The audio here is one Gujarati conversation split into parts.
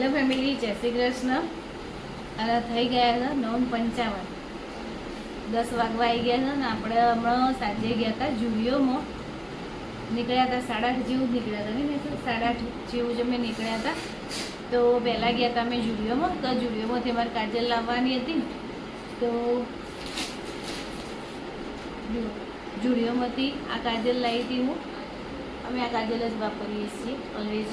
હેલો ફેમિલી, જય શ્રી કૃષ્ણ. અને થઈ ગયા છે 9:55, 10 વાગવા આવી ગયા છે ને આપણે હમણાં સાંજે ગયા હતા જુડિયોમાં. નીકળ્યા હતા 8:30 જેવું નીકળ્યા હતા ને 8:30 જેવું જ અમે નીકળ્યા હતા. તો પહેલાં ગયા હતા અમે જુડિયોમાં. તો જુડિયોમાંથી અમારે કાજલ લાવવાની હતી ને, તો જુડિયોમાંથી આ કાજલ લાવી હતી હું. અમે આ કાજલ જ વાપરીએ છીએ ઓલવેજ.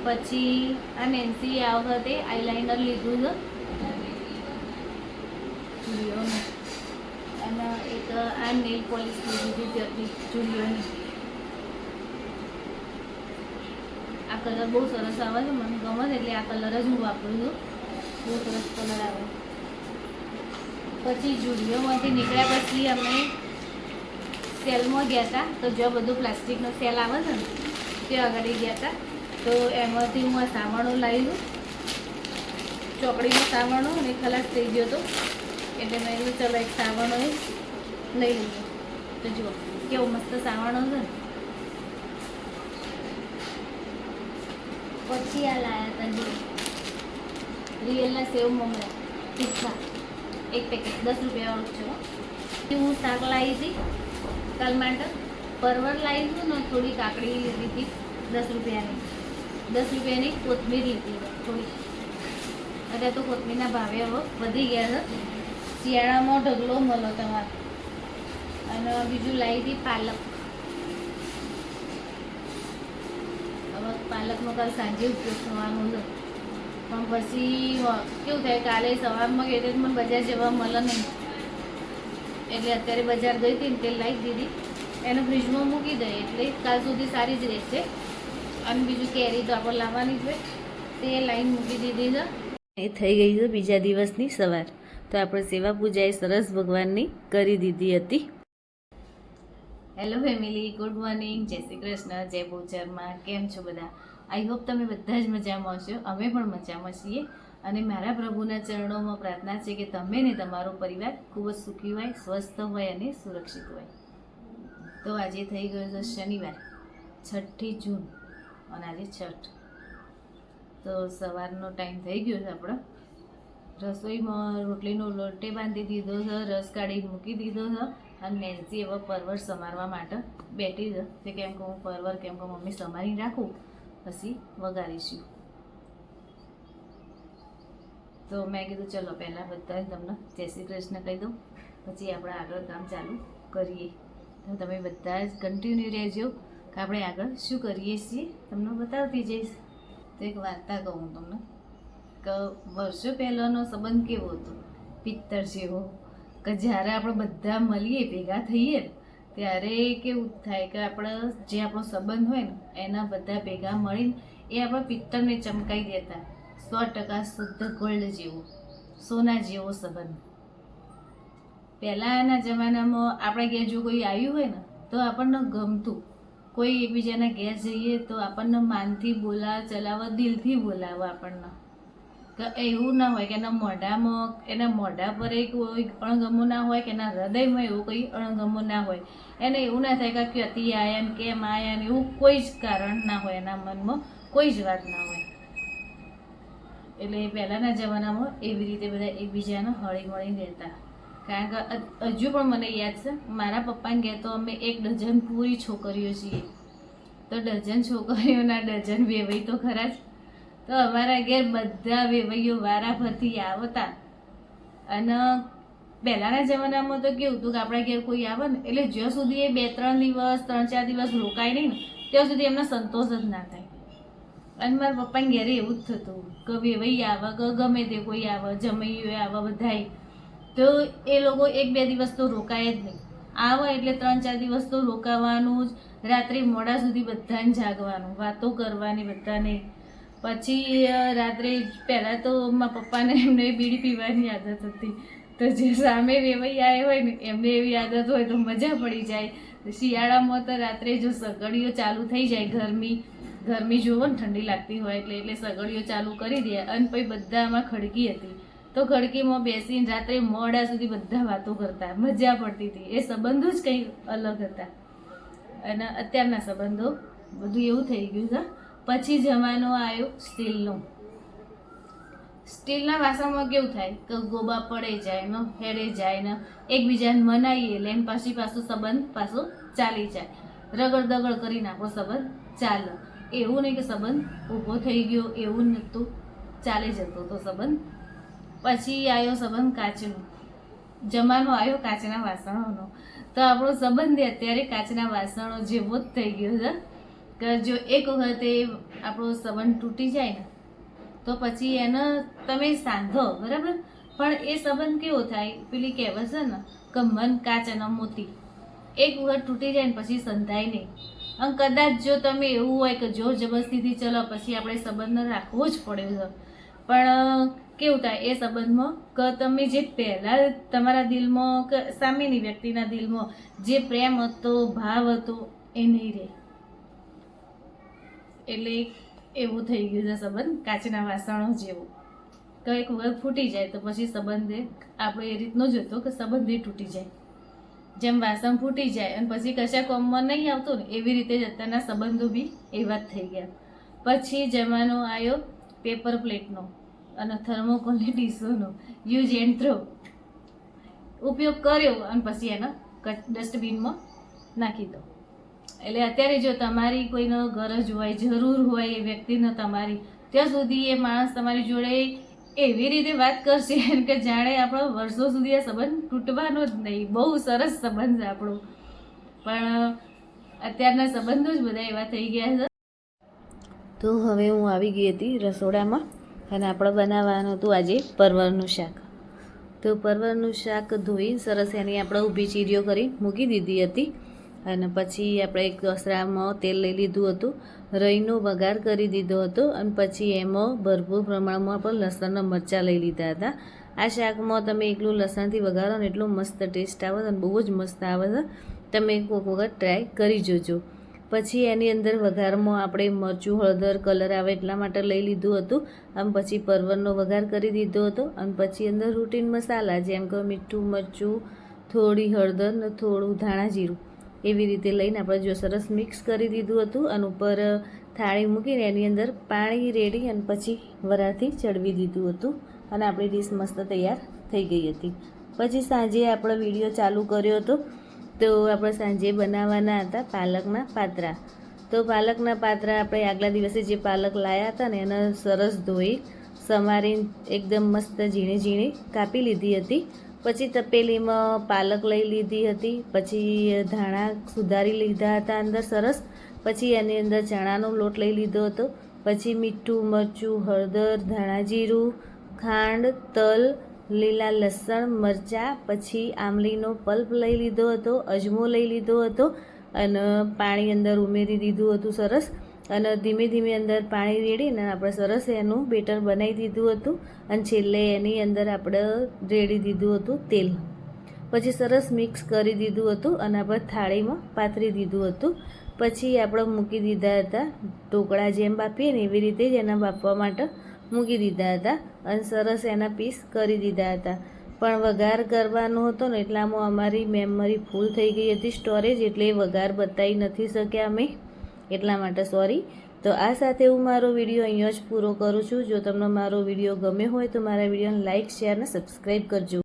પછી આ નેન્સી આ વખતે આઈલાઇનર લીધું છે જુડિયોનું, અને એક આ નેલ પોલિશ લીધી હતી જુડિયોની. આ કલર બહુ સરસ આવે છે, મને ગમે છે એટલે આ કલર જ હું વાપરું છું. બહુ સરસ કલર આવે. પછી જુડિયોમાંથી નીકળ્યા પછી અમે સેલમાં ગયા હતા. તો જો બધું પ્લાસ્ટિકનો સેલ આવે છે ને ત્યાં આગળ ગયા હતા. તો એમાંથી હું આ સાવણો લાવી, ચોકડીનો સાવણો, અને ખલાસ થઈ ગયો હતો એટલે મેં એવું ચલો એક સાવણો લઈ લઈએ. તો જુઓ કેવો મસ્ત સાવણો છે. પછી આ લાયા હતા જો રિયલના સેવ મમરા તીખા, એક પેકેટ 10 રૂપિયાવાળું છે. હું શાક લાવી હતી કાલ માટે, પરવળ લાવી હતું ને, થોડી કાકડી લીધી હતી 10 રૂપિયાની. 10 રૂપિયાની કોથમીર લીધી થોડી. અત્યારે તો કોથમીરના ભાવે હવે વધી ગયા છે. શિયાળામાં ઢગલો મળો તમારે. અને બીજું લાવી હતી પાલક. હવે પાલકનો કાલ સાંજે ઉપયોગ થવાનો છે. પણ પછી કેવું થાય, કાલે સવારમાં ગઈ હતી મને બજાર જવા મળે નહીં, એટલે અત્યારે બજાર ગઈ હતી ને તે લાવી દીધી. એને ફ્રીજમાં મૂકી દઈએ એટલે કાલ સુધી સારી જ રહેશે. અને બીજું કેરી તો આપણે લાવવાની જ હોય, તે લાઈન મૂકી દીધી છે. એ થઈ ગઈ છે બીજા દિવસની સવાર. તો આપણે સેવા પૂજા એ સરસ ભગવાનની કરી દીધી હતી. હેલો ફેમિલી, ગુડ મોર્નિંગ, જય શ્રી કૃષ્ણ, જય બહુચરમાં. કેમ છો બધા? આઈ હોપ તમે બધા જ મજામાં હશો. અમે પણ મજામાં છીએ. અને મારા પ્રભુના ચરણોમાં પ્રાર્થના છે કે તમે ને તમારો પરિવાર ખૂબ જ સુખી હોય, સ્વસ્થ હોય અને સુરક્ષિત હોય. તો આજે થઈ ગયો છે શનિવાર, 6ઠી જૂન, અને આજે છઠ. તો સવારનો ટાઈમ થઈ ગયો છે આપણો. રસોઈમાં રોટલીનો લોટે બાંધી દીધો છે, રસ કાઢી મૂકી દીધો છે. અને નેન્સી હવે પરવર સમારવા માટે બેઠી છે. તે કેમ કે હું પરવર કેમ કે મમ્મી સમારી રાખું પછી વઘારીશું. તો મેં કીધું ચલો પહેલાં બધા તમને જય શ્રી કૃષ્ણ કહી દઉં, પછી આપણે આગળ કામ ચાલુ કરીએ. તો તમે બધા જ કન્ટિન્યુ રહેજો કે આપણે આગળ શું કરીએ છીએ તમને બતાવતી જઈશ. તો એક વાર્તા કહું તમને કે વર્ષો પહેલાંનો સંબંધ કેવો હતો, પિત્તર જેવો. કે જ્યારે આપણે બધા મળીએ, ભેગા થઈએ ત્યારે કેવું થાય કે આપણે જે આપણો સંબંધ હોય ને એના બધા ભેગા મળીને એ આપણા પિત્તરને ચમકાઈ દેતા. 100% શુદ્ધ ગોલ્ડ જેવો, સોના જેવો સંબંધ. પહેલાંના જમાનામાં આપણે ઘેર જો કોઈ આવ્યું હોય ને તો આપણને ગમતું. કોઈ એકબીજાના ઘેર જઈએ તો આપણને માનથી બોલાવે, ચલાવે, દિલથી બોલાવે આપણને. કે એવું ના હોય કે એના મોઢા પર કોઈ અણગમો ના હોય, કે એના હૃદયમાં એવું કંઈ અણગમો ના હોય. એને એવું ના થાય કે ક્યાંથી આવ્યા ને કેમ આવ્યા ને એવું કોઈ જ કારણ ના હોય, એના મનમાં કોઈ જ વાત ના હોય. એટલે પહેલાંના જમાનામાં એવી રીતે બધા એકબીજાને હળી મળીને રહેતા. કારણ કે હજુ પણ મને યાદ છે, મારા પપ્પાને ઘેર તો અમે 1 ડઝન પૂરી છોકરીઓ છીએ. તો ડઝન છોકરીઓના ડઝન વેવાઈ તો ખરા જ. તો અમારા ઘેર બધા વેવાઈઓ વારાફરતી આવતા. અને પહેલાંના જમાનામાં તો કેવું હતું કે આપણા ઘેર કોઈ આવે ને એટલે જ્યાં સુધી એ 2-3 દિવસ 3-4 દિવસ રોકાય નહીં ને ત્યાં સુધી એમને સંતોષ જ ના થાય. અને મારા પપ્પાને ઘેરે એવું જ થતું કે વેવાઈ આવે કે ગમે તે કોઈ આવે, જમાઈઓ આવે, બધાય, તો એ લોકો 1-2 દિવસ તો રોકાય જ નહીં. આવે એટલે 3-4 દિવસ તો રોકાવાનું જ. રાત્રે મોડા સુધી બધાને જાગવાનું, વાતો કરવાની બધાને. પછી રાત્રે પહેલાં તો મારા પપ્પાને એમને બીડી પીવાની આદત હતી. તો જે સામે વેવાઈ આવ્યા હોય ને એમને એવી આદત હોય તો મજા પડી જાય. શિયાળામાં તો રાત્રે જો સગડીઓ ચાલુ થઈ જાય, ગરમી જુઓ ને ઠંડી લાગતી હોય એટલે સગડીઓ ચાલુ કરી દે. અને પછી બધામાં ખડકી હતી તો ખડકીમાં બેસીને રાત્રે મોડા સુધી બધા વાતો કરતા, મજા પડતી હતી. એ સંબંધો જ કંઈ અલગ હતા. અને અત્યારના સંબંધો બધું એવું થઈ ગયું છે. પછી જમાનો આવ્યો સ્ટીલનો. સ્ટીલના વાસણમાં કેવું થાય કે ગોબા પડે જાય ને હેડે જાય ને એકબીજાને મનાઈએ લે પાછું સંબંધ પાછો ચાલી જાય. રગડ દગડ કરીને આપણો સંબંધ ચાલે. એવું નહીં કે સંબંધ ઊભો થઈ ગયો, એવું નહોતું, ચાલી જતો તો સંબંધ. પછી આવ્યો સંબંધ કાચનો. જમાનો આવ્યો કાચના વાસણોનો. તો આપણો સંબંધ અત્યારે કાચના વાસણો જેવો જ થઈ ગયો છે કે જો એક વખતે આપણો સંબંધ તૂટી જાય ને તો પછી એને તમે સાંધો બરાબર, પણ એ સંબંધ કેવો થાય, પેલી કહેવત છે ને કે મન કાચ અને મોતી, એક વખત તૂટી જાય ને પછી સંધાય નહીં. અને કદાચ જો તમે એવું હોય કે જોર જબરદસ્તીથી ચલો પછી આપણે સંબંધ રાખવો જ પડે છે, પણ કેવું થાય એ સંબંધમાં કે તમે જે પહેલાં તમારા દિલમાં કે સામેની વ્યક્તિના દિલમાં જે પ્રેમ હતો, ભાવ હતો એ નહીં રહે. એટલે એવું થઈ ગયું છે સંબંધ કાચના વાસણો જેવું. કંઈક વખત ફૂટી જાય તો પછી સંબંધે આપણે એ રીતનો જ હતો કે સંબંધે તૂટી જાય. જેમ વાસણ ફૂટી જાય અને પછી કશા કોમમાં નહીં આવતું ને એવી રીતે જ અત્યારના સંબંધો બી એવા જ થઈ ગયા. પછી જમાનો આવ્યો પેપર પ્લેટનો અને થર્મોકોલની ડીશોનો. યુઝ એન્ડ થ્રો ઉપયોગ કર્યો અને પછી એનો ડસ્ટબિનમાં નાખી દો. એટલે અત્યારે જો તમારી કોઈનો ગરજ હોય, જરૂર હોય એ વ્યક્તિને તમારી, ત્યાં સુધી એ માણસ તમારી જોડે એવી રીતે વાત કરશે કે જાણે આપણો વર્ષો સુધી આ સંબંધ તૂટવાનો જ નહીં. બહુ સરસ સંબંધ છે આપણો, પણ અત્યારના સંબંધો જ બધા એવા થઈ ગયા છે. તો હવે હું આવી ગઈ હતી રસોડામાં અને આપણે બનાવવાનું હતું આજે પરવરનું શાક. તો પરવરનું શાક ધોઈ સરસ એની આપણે ઊભી ચીરીઓ કરી મૂકી દીધી હતી. અને પછી આપણે એક દોસરામાં તેલ લઈ લીધું હતું, રઈનો વઘાર કરી દીધો હતો અને પછી એમાં ભરપૂર પ્રમાણમાં આપણે લસણના મરચાં લઈ લીધા હતા. આ શાકમાં તમે એકલું લસણથી વઘારો ને એટલો મસ્ત ટેસ્ટ આવે છે અને બહુ જ મસ્ત આવે છે. તમે કોઈક વખત ટ્રાય કરી જોજો. પછી એની અંદર વઘારમાં આપણે મરચું, હળદર, કલર આવે એટલા માટે લઈ લીધું હતું. આમ પછી પરવરનો વઘાર કરી દીધો હતો અને પછી અંદર રૂટીન મસાલા જેમ કે મીઠું, મરચું, થોડી હળદર ને થોડું ધાણા જીરું એવી રીતે લઈને આપણે જો સરસ મિક્સ કરી દીધું હતું અને ઉપર થાળી મૂકીને એની અંદર પાણી રેડી અને પછી વરાળથી ચડવી દીધું હતું અને આપણી ડીશ મસ્ત તૈયાર થઈ ગઈ હતી. પછી સાંજે આપણે વિડીયો ચાલુ કર્યો હતો. તો આપણે સાંજે બનાવવાના હતા પાલકના પાત્રા. તો પાલકના પાત્રા આપણે આગલા દિવસે જે પાલક લાવ્યા હતા ને એને સરસ ધોઈ સમારીને એકદમ મસ્ત ઝીણી ઝીણી કાપી લીધી હતી. પછી તપેલીમાં પાલક લઈ લીધી હતી, પછી ધાણા સુધારી લીધા હતા અંદર સરસ. પછી એની અંદર ચણાનો લોટ લઈ લીધો હતો, પછી મીઠું, મરચું, હળદર, ધાણા જીરું, ખાંડ, તલ, લીલા લસણ, મરચાં, પછી આમલીનો પલ્પ લઈ લીધો હતો, અજમો લઈ લીધો હતો અને પાણી અંદર ઉમેરી દીધું હતું સરસ. અને ધીમે ધીમે અંદર પાણી રેડીને આપણે સરસ એનું બેટર બનાવી દીધું હતું અને છેલ્લે એની અંદર આપણે રેડી દીધું હતું તેલ. પછી સરસ મિક્સ કરી દીધું હતું અને આપણે થાળીમાં પાથરી દીધું હતું. પછી આપણે મૂકી દીધા હતા ઢોકળા જેમ બાફીએ ને એવી રીતે જ એના બાફવા માટે મૂકી દીધા હતા અને સરસ એના પીસ કરી દીધા હતા. પણ વઘાર કરવાનો હતો ને એટલામાં અમારી મેમરી ફૂલ થઈ ગઈ હતી સ્ટોરેજ, એટલે વઘાર બતાવી નથી શક્યા અમે, એટલા માટે સોરી. તો આ સાથે હું મારો વિડીયો અહીંયા જ પૂરો કરું છું. જો તમને મારો વિડીયો ગમ્યો હોય તો મારા વિડીયોને લાઇક, શેર અને સબસ્ક્રાઈબ કરજો.